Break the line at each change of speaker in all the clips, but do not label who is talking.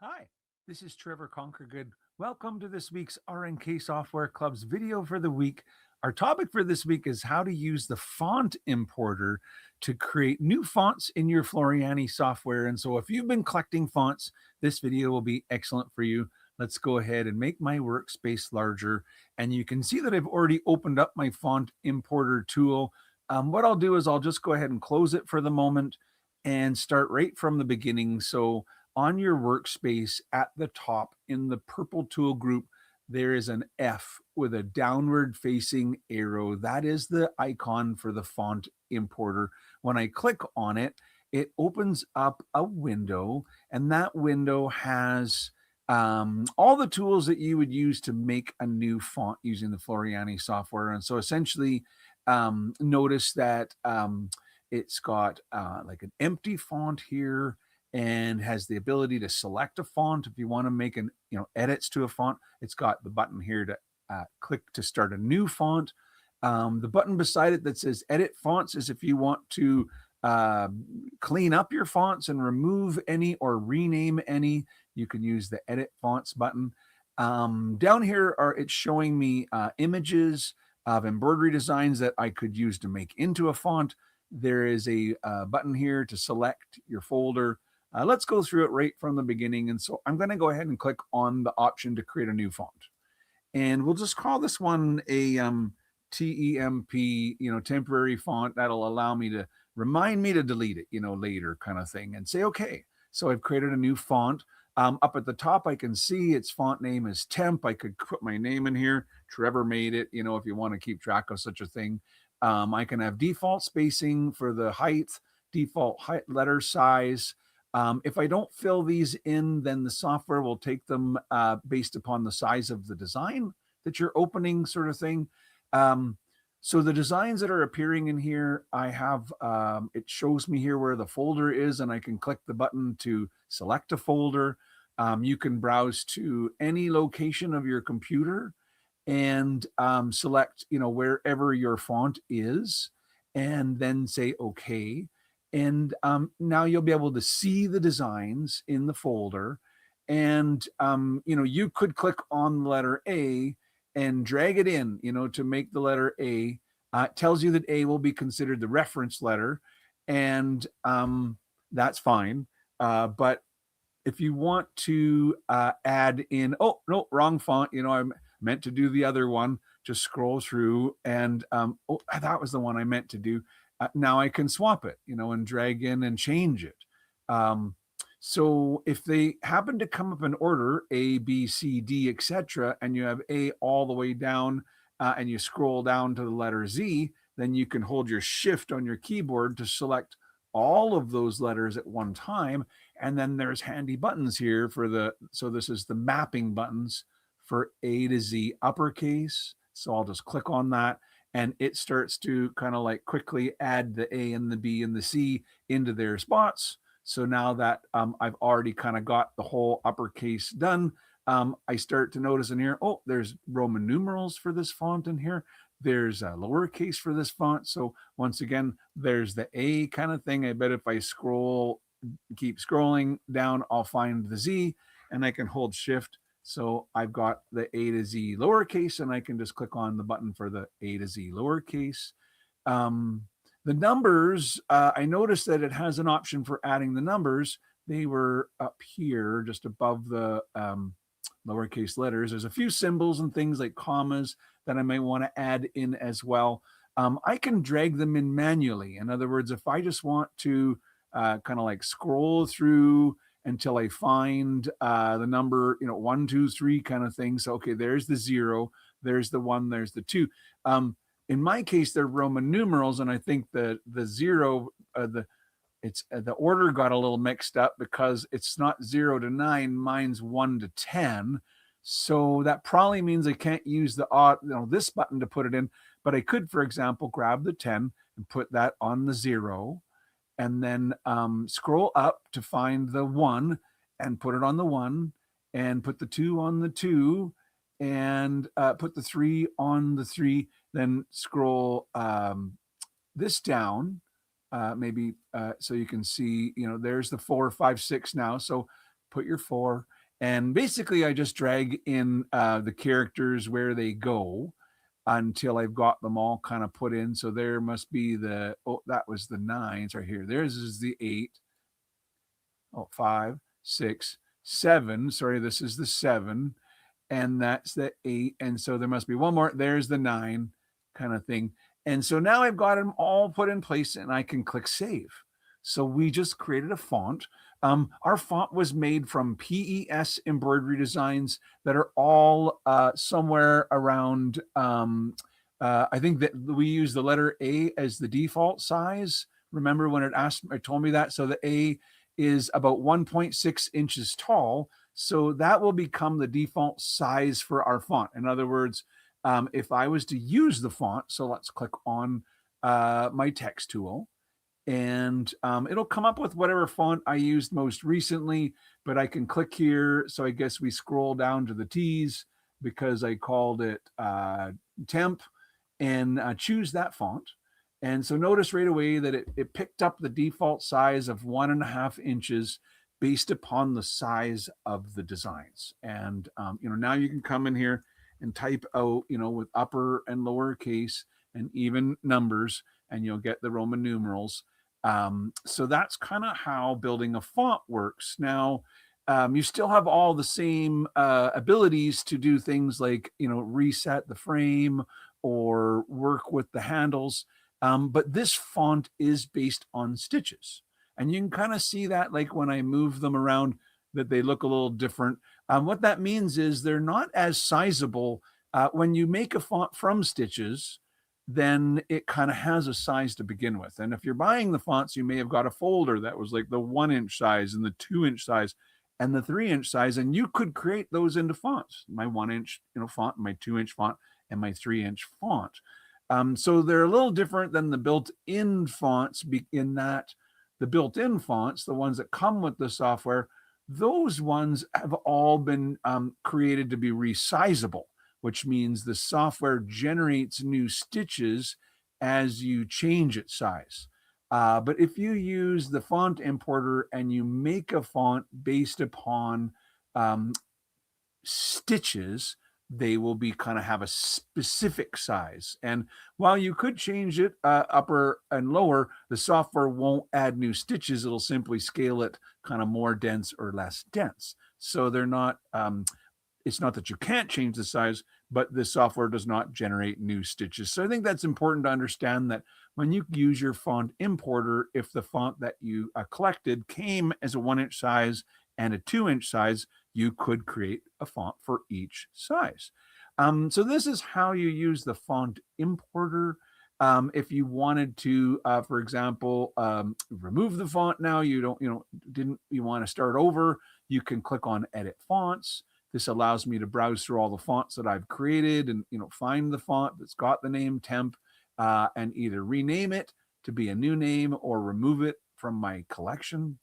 Hi, this is Trevor Conquergood. Welcome to this week's RNK Software Club's video for the week. Our topic for this week is how to use the font importer to create new fonts in your Floriani software. And so if you've been collecting fonts, this video will be excellent for you. Let's go ahead and make my workspace larger. And you can see that I've already opened up my font importer tool. What I'll do is I'll just go ahead and close it for the moment and start right from the beginning. So on your workspace at the top in the purple tool group, there is an F with a downward facing arrow. That is the icon for the font importer. When I click on it, it opens up a window, and that window has all the tools that you would use to make a new font using the Floriani software. And so essentially, notice that it's got like an empty font here, and has the ability to select a font if you want to make edits to a font. It's got the button here to click to start a new font. The button beside it that says edit fonts is if you want to clean up your fonts and remove any or rename any. You can use the edit fonts button. Down here it's showing me images of embroidery designs that I could use to make into a font. There is a button here to select your folder. Let's go through it right from the beginning. And so I'm going to go ahead and click on the option to create a new font. And we'll just call this one a TEMP, temporary font. That'll allow me to remind me to delete it, later kind of thing, and say, okay. So I've created a new font. Up at the top, I can see its font name is Temp. I could put my name in here. Trevor made it, if you want to keep track of such a thing. I can have default spacing for the height, default height letter size. If I don't fill these in, then the software will take them based upon the size of the design that you're opening, sort of thing. So the designs that are appearing in here, I have, it shows me here where the folder is, and I can click the button to select a folder. You can browse to any location of your computer and select, wherever your font is, and then say, okay. And now you'll be able to see the designs in the folder. And, you could click on the letter A and drag it in, to make the letter A. It tells you that A will be considered the reference letter, and that's fine. But if you want to add in, oh, no, wrong font, I meant to do the other one, just scroll through, and oh, that was the one I meant to do. Now I can swap it, and drag in and change it. So if they happen to come up in order, A, B, C, D, etc., and you have A all the way down, and you scroll down to the letter Z, then you can hold your shift on your keyboard to select all of those letters at one time. And then there's handy buttons here so this is the mapping buttons for A to Z uppercase. So I'll just click on that, and it starts to kind of like quickly add the A and the B and the C into their spots. So now that I've already kind of got the whole uppercase done, I start to notice in here, oh, there's Roman numerals for this font in here. There's a lowercase for this font. So once again, there's the A kind of thing. I bet if I keep scrolling down, I'll find the Z, and I can hold shift. So I've got the A to Z lowercase, and I can just click on the button for the A to Z lowercase. The numbers, I noticed that it has an option for adding the numbers. They were up here just above the lowercase letters. There's a few symbols and things like commas that I may want to add in as well. I can drag them in manually. In other words, if I just want to kind of like scroll through until I find the number, 1, 2, 3 kind of thing. So, okay, there's the 0, there's the 1, there's the 2. In my case, they're Roman numerals, and I think the 0, the order got a little mixed up because it's not 0 to 9, mine's 1 to 10. So that probably means I can't use this button to put it in, but I could, for example, grab the 10 and put that on the 0, and then scroll up to find the 1 and put it on the 1, and put the 2 on the 2, and put the 3 on the 3, then scroll this down, maybe so you can see, there's the 4, 5, 6 now. So put your 4, and basically I just drag in the characters where they go until I've got them all kind of put in. So there must be the, oh, that was the 9s right here. There's is the 8. Oh, 5, 6, 7. Sorry, this is the 7, and that's the 8. And so there must be one more. There's the 9 kind of thing. And so now I've got them all put in place and I can click save. So we just created a font. Our font was made from PES embroidery designs that are all somewhere around, I think that we use the letter A as the default size. Remember when it told me that? So the A is about 1.6 inches tall. So that will become the default size for our font. In other words, if I was to use the font, so let's click on my text tool, and it'll come up with whatever font I used most recently, but I can click here. So I guess we scroll down to the T's because I called it temp, and choose that font. And so notice right away that it picked up the default size of 1.5 inches based upon the size of the designs. And, now you can come in here and type out, with upper and lower case and even numbers, and you'll get the Roman numerals. So that's kind of how building a font works. Now, you still have all the same abilities to do things like, reset the frame or work with the handles. But this font is based on stitches. And you can kind of see that, like when I move them around, that they look a little different. What that means is they're not as sizable. When you make a font from stitches, then it kind of has a size to begin with. And if you're buying the fonts, you may have got a folder that was like the 1-inch size and the 2-inch size and the 3-inch size, and you could create those into fonts. My 1-inch, font, my 2-inch font, and my 3-inch font. So they're a little different than the built-in fonts in that the built-in fonts, the ones that come with the software, those ones have all been created to be resizable, which means the software generates new stitches as you change its size. But if you use the font importer and you make a font based upon stitches, they will be kind of have a specific size. And while you could change it upper and lower, the software won't add new stitches. It'll simply scale it kind of more dense or less dense. So they're not, it's not that you can't change the size, but the software does not generate new stitches. So I think that's important to understand that when you use your font importer, if the font that you collected came as a 1-inch size and a 2-inch size, you could create a font for each size. So this is how you use the font importer. If you wanted to, for example, remove the font now, you want to start over, you can click on Edit Fonts. This allows me to browse through all the fonts that I've created and find the font that's got the name temp and either rename it to be a new name or remove it from my collection.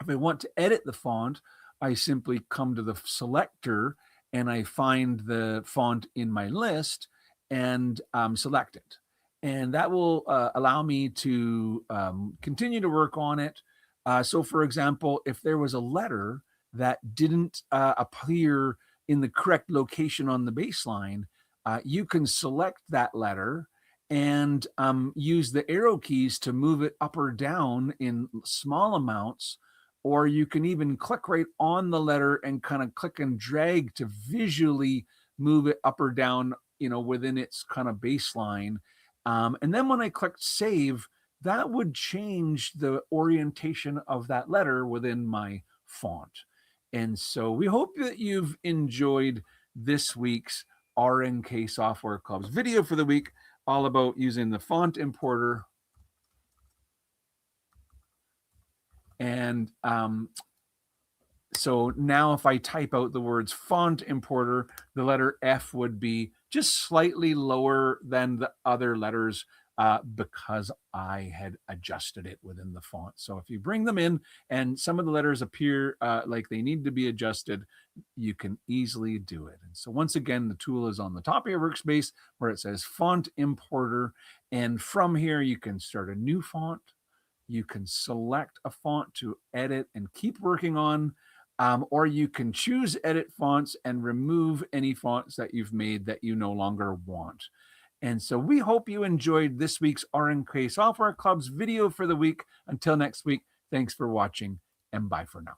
If I want to edit the font, I simply come to the selector and I find the font in my list and select it. And that will allow me to continue to work on it. So for example, if there was a letter that didn't appear in the correct location on the baseline, you can select that letter and use the arrow keys to move it up or down in small amounts, or you can even click right on the letter and kind of click and drag to visually move it up or down, within its kind of baseline. And then when I click save, that would change the orientation of that letter within my font. And so we hope that you've enjoyed this week's RNK Software Club's video for the week, all about using the font importer. And so now if I type out the words font importer, the letter F would be just slightly lower than the other letters because I had adjusted it within the font. So if you bring them in and some of the letters appear like they need to be adjusted, you can easily do it. And so once again, the tool is on the top of your workspace where it says font importer. And from here, you can start a new font. You can select a font to edit and keep working on. or you can choose edit fonts and remove any fonts that you've made that you no longer want. And so we hope you enjoyed this week's RNK Software Club's video for the week. Until next week, thanks for watching and bye for now.